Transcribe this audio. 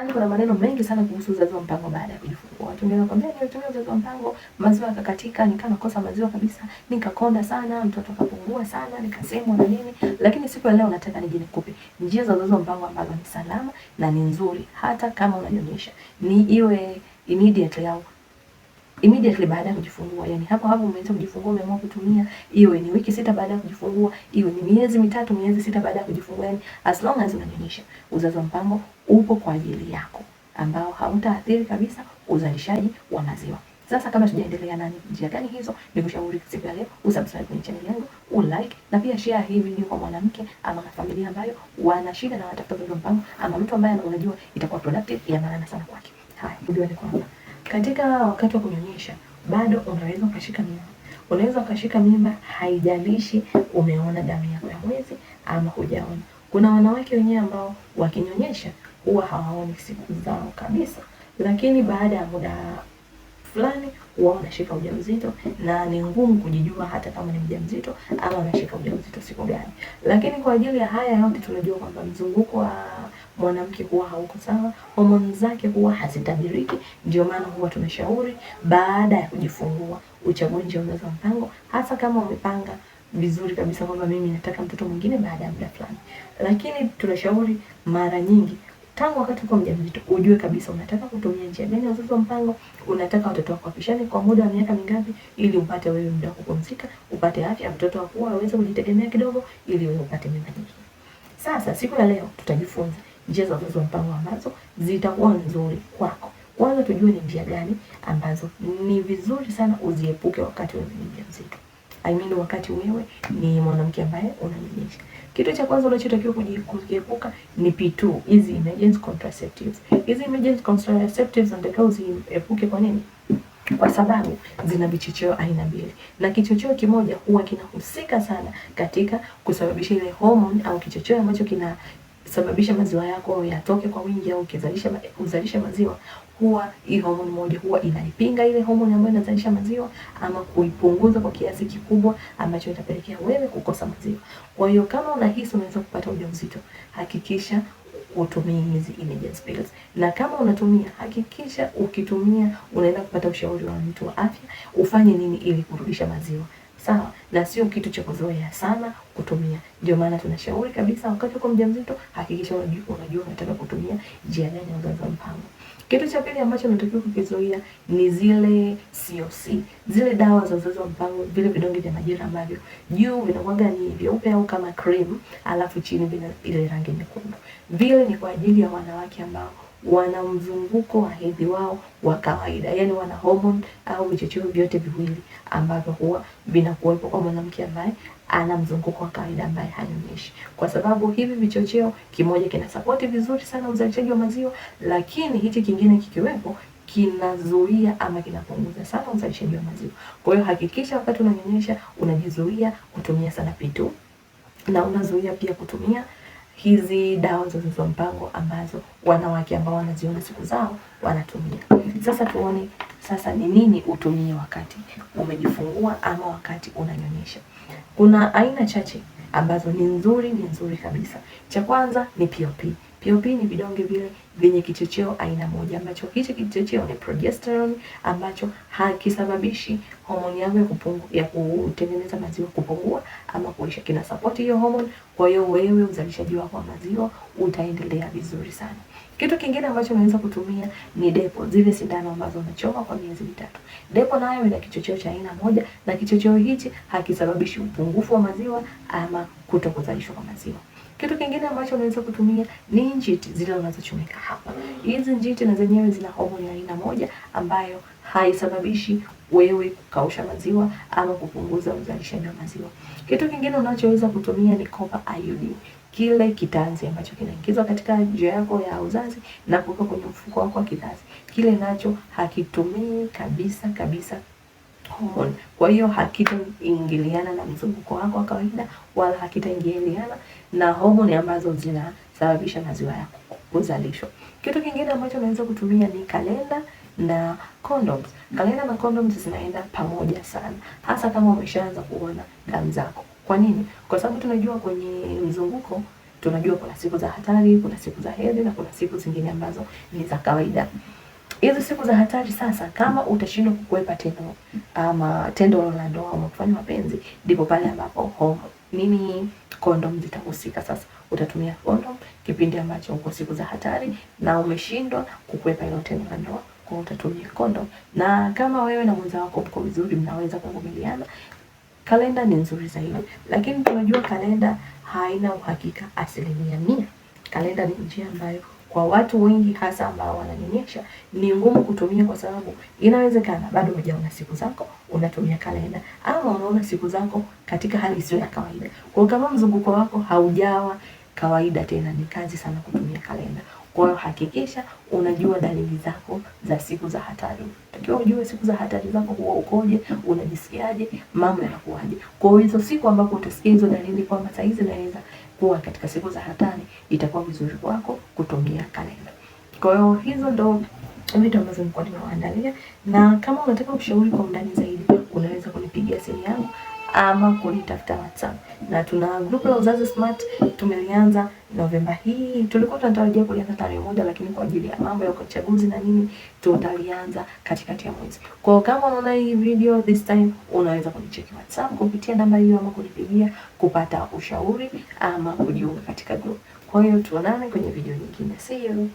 Mtaani kuna maneno mengi sana kuhusu uzazi wa mpango baada ya kujifungua. Watu wengine wanakuambia nilitumia uzazi wa mpango, maziwa yakakatika, nikawa nakosa maziwa kabisa, nikakonda sana, mtoto akapungua sana, nikasemwa na nini. Lakini siku ya leo nataka nije nikupe njia za uzazi wa mpango ambazo ni salama na ni nzuri hata kama unanyonyesha. Ni iwe immediately baada ya kujifungua, yani hapo hapo umeanza kujifungua umeamua kutumia, iwe ni wiki 6 baada ya kujifungua, iwe ni miezi 3, miezi 6 baada ya kujifungua, yani as long as unanyonyesha, uzazi wa mpango upo kwa ajili yako, ambao hautaathiri kabisa uzalishaji wa maziwa. Sasa kama tujaendelea na njia gani hizo, nikushauri siku ya leo usubscribe kwenye channel yangu, ulike na pia share hii video kwa mwanamke ama familia ambayo wana shida na wanatafuta uzazi wa mpango, ama mtu ambaye unajua itakuwa productive ya maana sana kwake. Haya, ndio ni kwamba katika wakati wa kunyonyesha bado unaweza ukashika mimba. Unaweza ukashika mimba, haijalishi umeona damu yako ya mwezi ama hujaona. Kuna wanawake wenyewe ambao wakinyonyesha huwa hawaoni siku zao kabisa, lakini baada ya muda fulani huwa wanashika ujauzito na ni ngumu kujijua hata kama ni mjamzito ama anashika ujauzito siku gani. Lakini kwa ajili ya haya yote tunajua kwamba mzunguko wa mwanamke huwa hauko sawa, homoni zake huwa hazitabiriki. Ndio maana huwa tunashauri baada ya kujifungua uchague njia ya uzazi wa mpango, hasa kama umepanga vizuri kabisa kwamba mimi nataka mtoto mwingine baada ya muda fulani. Lakini tunashauri mara nyingi tangu wakati uko mjamzito ujue kabisa unataka kutumia njia gani ya uzazi wa mpango, unataka watoto wako wapishane kwa muda wa miaka mingapi, ili upate wewe muda wa kupumzika, upate afya, mtoto wako aweze kujitegemea kidogo, ili wewe upate mimba nyingine. Sasa siku ya leo tutajifunza njia za uzazi wa mpango ambazo zitakuwa nzuri kwako. Kwanza tujue ni njia gani ambazo ni vizuri sana uziepuke wakati wewe ni mjamzito. I mean wakati wewe ni mwanamke ambaye unanyonyesha. Kitu cha kwanza unachotakiwa kujiepuka ni P2, hizi emergency contraceptives. Hizi emergency contraceptives unatakiwa uziepuke. Kwa nini? Kwa sababu zina vichocheo aina mbili, na kichocheo kimoja huwa kinahusika sana katika kusababisha ile hormone au kichocheo ambacho kinasababisha maziwa yako yatoke kwa wingi au uzalisha maziwa. Huwa hii hormone moja huwa inaipinga ile hormone ambayo inazalisha maziwa ama kuipunguza kwa kiasi kikubwa ambacho itapelekea wewe kukosa maziwa. Kwa hiyo kama unahisi unaweza kupata ujauzito, hakikisha utumie hizi emergency pills. Na kama unatumia, hakikisha ukitumia unaenda kupata ushauri wa mtu wa afya, ufanye nini ili kurudisha maziwa. Sawa? Na sio kitu cha kuzoea sana kutumia. Ndio maana tunashauri kabisa wakati uko mjamzito, hakikisha unajua unataka kutumia njia gani ya uzazi wa mpango. Kitu cha pili ambacho unatakiwa kukizuia ni zile COC, zile dawa za uzazi wa mpango, vile vidonge vya majira ambavyo juu vinakuwa ni vyeupe au kama cream, alafu chini vina ile rangi nyekundu. Vile ni kwa ajili ya wanawake ambao wana mzunguko wa hedhi wao wa kawaida, yani wana hormone au vichocheo vyote viwili ambavyo huwa vinakuwepo kwa mwanamke ambaye ana mzunguko wa kawaida ambaye hanyonyeshi. Kwa sababu hivi vichocheo, kimoja kina support vizuri sana uzalishaji wa maziwa, lakini hichi kingine kikiwepo kinazuia ama kinapunguza sana uzalishaji wa maziwa. Kwa hiyo hakikisha wakati unanyonyesha unajizuia kutumia sana P2, na unazuia pia kutumia hizi dawa za uzazi wa mpango ambazo wanawake ambao wanaziona siku zao wanatumia. Sasa tuone sasa ni nini utumie wakati umejifungua ama wakati unanyonyesha. Kuna aina chache ambazo ni nzuri kabisa. Cha kwanza ni POP. POP ni vidonge vile vyenye kichocheo aina moja ambacho hicho kichocheo ni progesterone ambacho hakisababishi homoni yako ya kutengeneza maziwa kupungua ama kuisha. Kina support hiyo homoni, kwa hiyo wewe uzalishaji wako wa maziwa utaendelea vizuri sana. Kitu kingine ambacho unaweza kutumia ni depo, zile sindano ambazo unachoma kwa miezi 3. Depo nayo ina kichocheo cha aina moja, na kichocheo hichi hakisababishi upungufu wa maziwa ama kutokuzalishwa kwa maziwa. Kitu kingine ambacho unaweza kutumia ni njiti, zile unazochomeka hapa. Hizi njiti na zenyewe zina homoni ya aina moja ambayo haisababishi wewe kukausha maziwa ama kupunguza uzalishaji wa maziwa. Kitu kingine unachoweza kutumia ni copper iodine, kile kitanzi ambacho kinaingizwa katika njia yako ya uzazi na kuwekwa kwenye mfuko wako wa kizazi. Kile nacho hakitumii kabisa hormone. Kwa hiyo hakitaingiliana na mzunguko wako wa kawaida, wala hakitaingiliana na hormone ambazo zinasababisha maziwa yako kuzalishwa. Kitu kingine ambacho unaweza kutumia ni kalenda na condoms. Kalenda na condoms zinaenda pamoja sana, hasa kama umeshaanza kuona damu zako. Kwa nini? Kwa sababu tunajua kwenye mzunguko Tunajua kuna siku za hatari, kuna siku za hedhi na kuna siku zingine ambazo ni za kawaida. Hizo siku za hatari sasa, kama utashindwa kukwepa tendo la ndoa au kufanya mapenzi, ndipo pale ambapo kondom zitahusika. Sasa utatumia kondom kipindi ambacho uko siku za hatari na umeshindwa kukwepa hilo tendo la ndoa, kwa utatumia kondom. Na kama wewe na mwenza wako mko vizuri, mnaweza kuvumiliana, kalenda ni nzuri zaidi. Lakini tunajua kalenda haina uhakika 100%. Kalenda ni njia ambayo kwa watu wengi hasa ambao wananyonyesha ni ngumu kutumia, kwa sababu inawezekana bado hujaona siku zako unatumia kalenda, ama unaona siku zako katika hali isiyo ya kawaida. Kwa kama mzunguko wako haujawa kawaida tena, ni kazi sana kutumia kalenda. Kwa hiyo hakikisha unajua dalili zako za siku za hatari. Takiwa ujue siku za hatari zako huwa ukoje, unajisikiaje, mambo yanakuaje. Kwa hiyo hizo siku ambapo utasikia hizo dalili kwamba saa hizi naweza kuwa katika siku za hatari, itakuwa vizuri kwako kutumia kalenda. Kwa hiyo hizo ndo vitu ambazo nilikuwa nimewaandalia, na kama unataka ushauri kwa undani zaidi, unaweza kunipigia simu yangu ama kunitafuta WhatsApp. Na tuna group la Uzazi Smart, tumelianza Novemba hii. Tulikuwa tunatarajia kulianza tarehe 1, lakini kwa ajili ya mambo ya uchaguzi na nini tutalianza katikati ya mwezi. Kwa kama unaona hii video this time, unaweza kunicheki WhatsApp kupitia namba hiyo ama kunipigia kupata ushauri ama kujiunga katika group. Kwa hiyo tuonane kwenye video nyingine. See you.